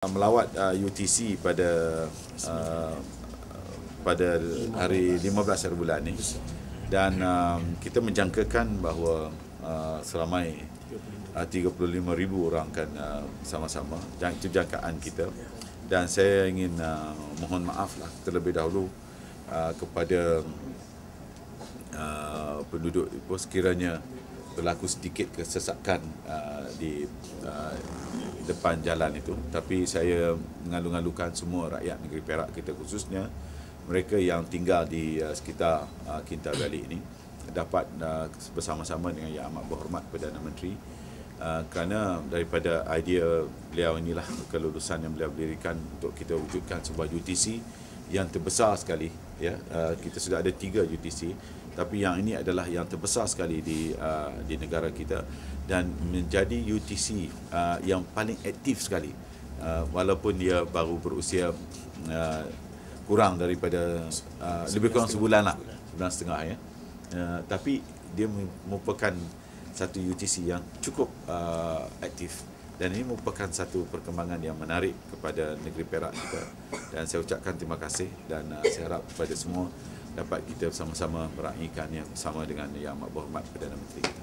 Melawat UTC pada hari 15 hari bulan ni, dan kita menjangkakan bahawa seramai 35,000 orang akan sama-sama. Itu jangkaan kita, dan saya ingin mohon maaf lah terlebih dahulu kepada penduduk sekiranya berlaku sedikit kesesakan di depan jalan itu, tapi saya mengalu-alukan semua rakyat negeri Perak kita, khususnya mereka yang tinggal di sekitar Kinta Valley ini, dapat bersama-sama dengan Yang Amat Berhormat Perdana Menteri, kerana daripada idea beliau inilah kelulusan yang beliau berdirikan untuk kita wujudkan sebuah UTC yang terbesar sekali. Kita sudah ada 3 UTC, tapi yang ini adalah yang terbesar sekali di negara kita, dan menjadi UTC yang paling aktif sekali, walaupun dia baru berusia kurang daripada lebih kurang sebulan lah, sebulan setengah ya. Tapi dia merupakan satu UTC yang cukup aktif, dan ini merupakan satu perkembangan yang menarik kepada negeri Perak kita, dan saya ucapkan terima kasih, dan saya harap kepada semua dapat kita sama-sama meraihkan yang bersama dengan Yang Amat Berhormat Perdana Menteri kita.